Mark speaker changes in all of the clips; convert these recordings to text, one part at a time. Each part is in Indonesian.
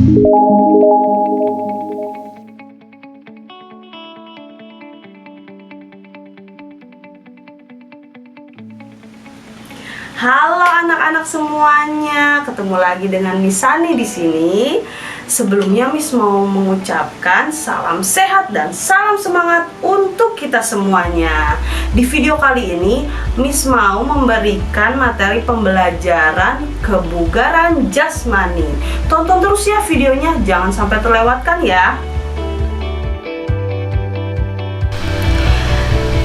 Speaker 1: Halo anak-anak semuanya, ketemu lagi dengan Miss Sani di sini. Sebelumnya Miss mau mengucapkan salam sehat dan salam semangat untuk kita semuanya. Di video kali ini Miss mau memberikan materi pembelajaran kebugaran jasmani. Tonton terus ya videonya, jangan sampai terlewatkan ya.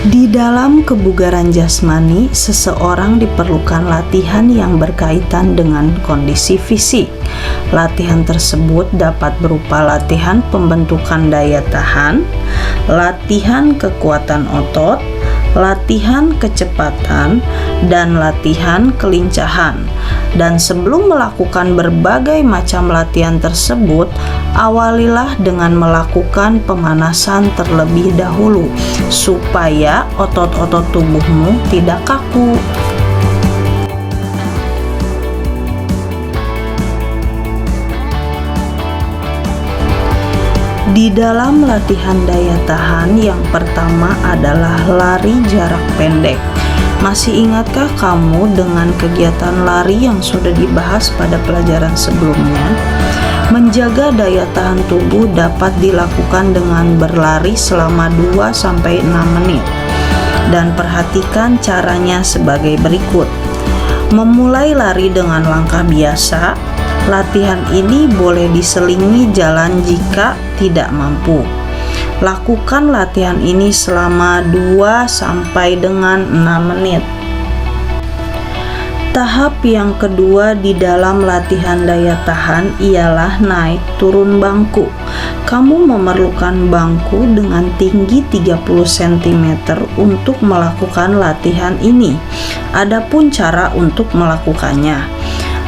Speaker 2: Di dalam kebugaran jasmani, seseorang diperlukan latihan yang berkaitan dengan kondisi fisik. Latihan tersebut dapat berupa latihan pembentukan daya tahan, latihan kekuatan otot, latihan kecepatan, dan latihan kelincahan. Dan sebelum melakukan berbagai macam latihan tersebut, awalilah dengan melakukan pemanasan terlebih dahulu supaya otot-otot tubuhmu tidak kaku. Di dalam latihan daya tahan, yang pertama adalah lari jarak pendek. Masih ingatkah kamu dengan kegiatan lari yang sudah dibahas pada pelajaran sebelumnya? Menjaga daya tahan tubuh dapat dilakukan dengan berlari selama 2-6 menit. Dan perhatikan caranya sebagai berikut. Memulai lari dengan langkah biasa. Latihan ini boleh diselingi jalan jika tidak mampu. Lakukan latihan ini selama 2-6 menit. Tahap yang kedua di dalam latihan daya tahan ialah naik turun bangku. Kamu memerlukan bangku dengan tinggi 30 cm untuk melakukan latihan ini. Adapun cara untuk melakukannya,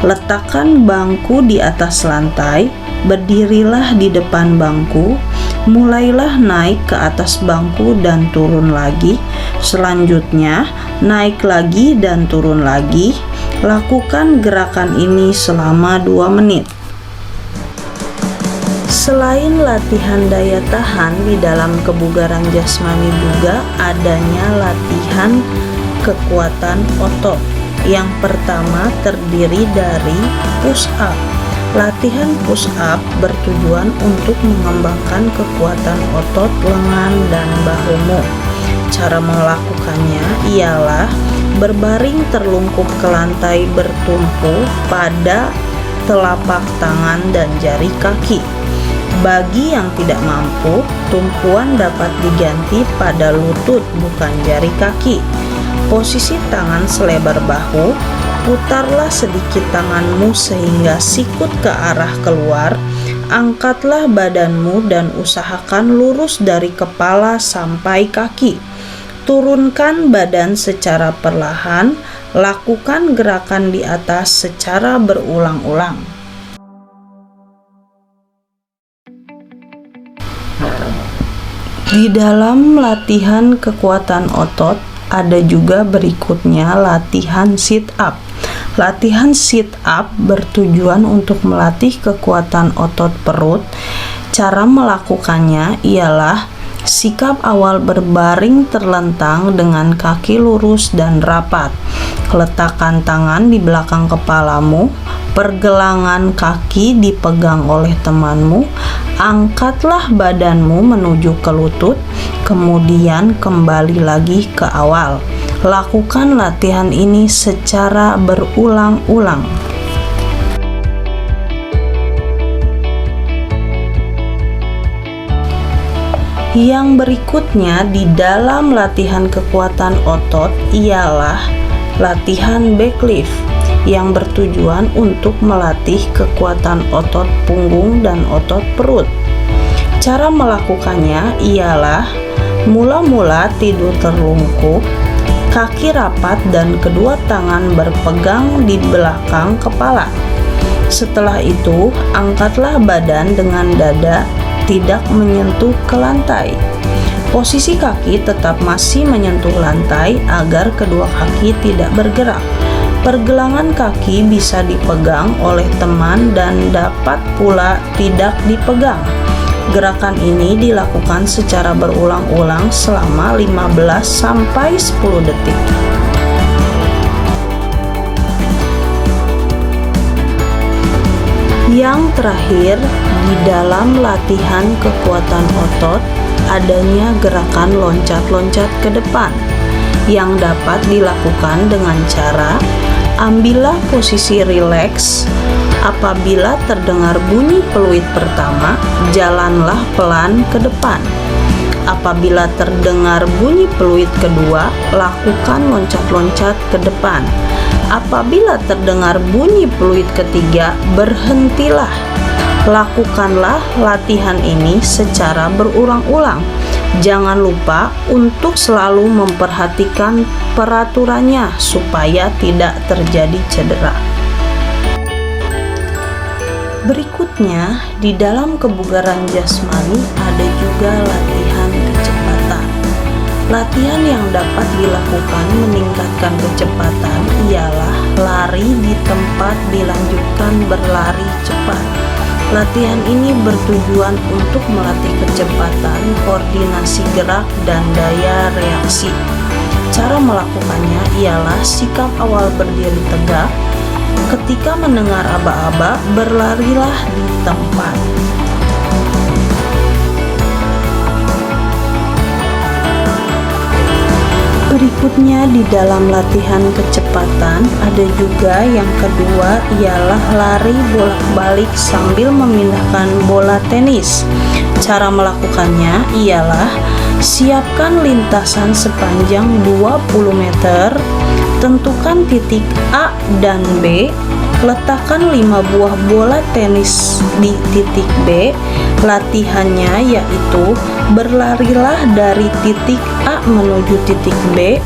Speaker 2: letakkan bangku di atas lantai, berdirilah di depan bangku, mulailah naik ke atas bangku dan turun lagi. Selanjutnya, naik lagi dan turun lagi. Lakukan gerakan ini selama 2 menit. Selain latihan daya tahan, di dalam kebugaran jasmani juga adanya latihan kekuatan otot. Yang pertama terdiri dari push up. Latihan push up bertujuan untuk mengembangkan kekuatan otot lengan dan bahumu. Cara melakukannya ialah berbaring terlungkup ke lantai bertumpu pada telapak tangan dan jari kaki. Bagi yang tidak mampu, tumpuan dapat diganti pada lutut bukan jari kaki. Posisi tangan selebar bahu, putarlah sedikit tanganmu sehingga sikut ke arah keluar. Angkatlah badanmu dan usahakan lurus dari kepala sampai kaki. Turunkan badan secara perlahan. Lakukan gerakan di atas secara berulang-ulang. Di dalam latihan kekuatan otot, ada juga berikutnya latihan sit up. Latihan sit up bertujuan untuk melatih kekuatan otot perut. Cara melakukannya ialah sikap awal berbaring terlentang dengan kaki lurus dan rapat. Letakkan tangan di belakang kepalamu, pergelangan kaki dipegang oleh temanmu. Angkatlah badanmu menuju ke lutut, kemudian kembali lagi ke awal. Lakukan latihan ini secara berulang-ulang. Yang berikutnya di dalam latihan kekuatan otot ialah latihan backlift yang bertujuan untuk melatih kekuatan otot punggung dan otot perut. Cara melakukannya ialah mula-mula tidur terlungkup, kaki rapat dan kedua tangan berpegang di belakang kepala. Setelah itu, angkatlah badan dengan dada tidak menyentuh ke lantai. Posisi kaki tetap masih menyentuh lantai agar kedua kaki tidak bergerak. Pergelangan kaki bisa dipegang oleh teman dan dapat pula tidak dipegang. Gerakan ini dilakukan secara berulang-ulang selama 15 sampai 10 detik. Yang terakhir, di dalam latihan kekuatan otot, adanya gerakan loncat-loncat ke depan yang dapat dilakukan dengan cara ambillah posisi rileks. Apabila terdengar bunyi peluit pertama, jalanlah pelan ke depan. Apabila terdengar bunyi peluit kedua, lakukan loncat-loncat ke depan. Apabila terdengar bunyi peluit ketiga, berhentilah. Lakukanlah latihan ini secara berulang-ulang. Jangan lupa untuk selalu memperhatikan peraturannya supaya tidak terjadi cedera. Berikutnya, di dalam kebugaran jasmani ada juga latihan kecepatan. Latihan yang dapat dilakukan meningkatkan kecepatan ialah lari di tempat dilanjutkan berlari cepat. Latihan ini bertujuan untuk melatih kecepatan, koordinasi gerak, dan daya reaksi. Cara melakukannya ialah sikap awal berdiri tegak. Ketika mendengar aba-aba, berlarilah di tempat. Berikutnya di dalam latihan kecepatan ada juga yang kedua ialah lari bolak-balik sambil memindahkan bola tenis. Cara melakukannya ialah siapkan lintasan sepanjang 20 meter, tentukan titik A dan B, letakkan 5 buah bola tenis di titik B. Latihannya yaitu berlarilah dari titik A menuju titik B,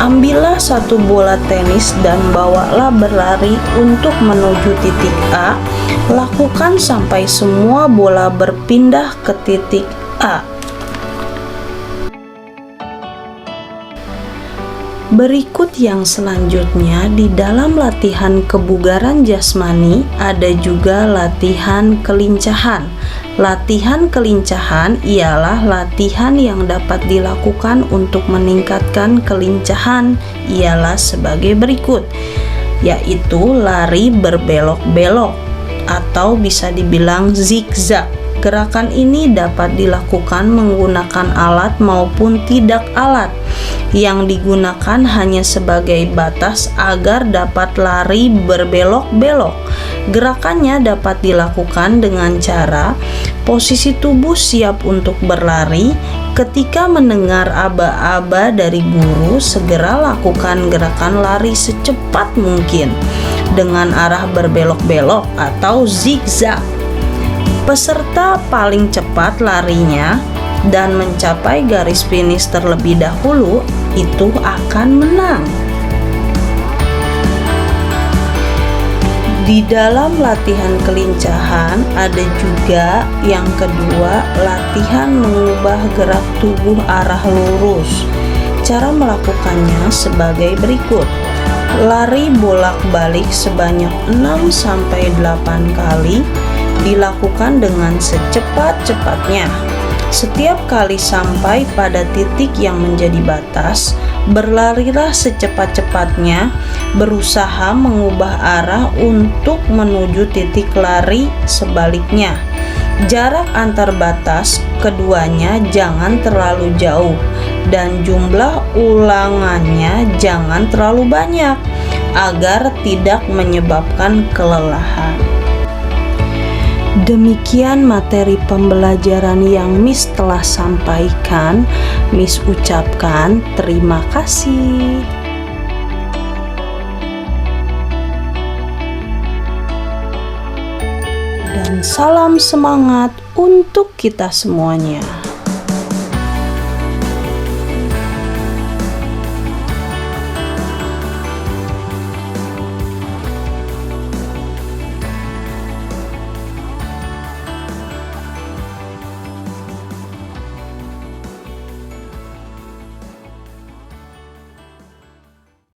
Speaker 2: ambillah 1 bola tenis dan bawalah berlari untuk menuju titik A. Lakukan sampai semua bola berpindah ke titik A. Berikut yang selanjutnya di dalam latihan kebugaran jasmani ada juga latihan kelincahan. Latihan kelincahan ialah latihan yang dapat dilakukan untuk meningkatkan kelincahan ialah sebagai berikut, yaitu lari berbelok-belok atau bisa dibilang zigzag. Gerakan ini dapat dilakukan menggunakan alat maupun tidak alat. Yang digunakan hanya sebagai batas agar dapat lari berbelok-belok. Gerakannya dapat dilakukan dengan cara posisi tubuh siap untuk berlari. Ketika mendengar aba-aba dari guru, segera lakukan gerakan lari secepat mungkin dengan arah berbelok-belok atau zigzag. Peserta paling cepat larinya dan mencapai garis finish terlebih dahulu itu akan menang. Di dalam latihan kelincahan ada juga yang kedua, latihan mengubah gerak tubuh arah lurus. Cara melakukannya sebagai berikut. Lari bolak-balik sebanyak 6-8 kali, dilakukan dengan secepat-cepatnya. Setiap kali sampai pada titik yang menjadi batas, berlarilah secepat-cepatnya, berusaha mengubah arah untuk menuju titik lari sebaliknya. Jarak antar batas keduanya jangan terlalu jauh dan jumlah ulangannya jangan terlalu banyak agar tidak menyebabkan kelelahan. Demikian materi pembelajaran yang Miss telah sampaikan. Miss ucapkan terima kasih. Dan salam semangat untuk kita semuanya.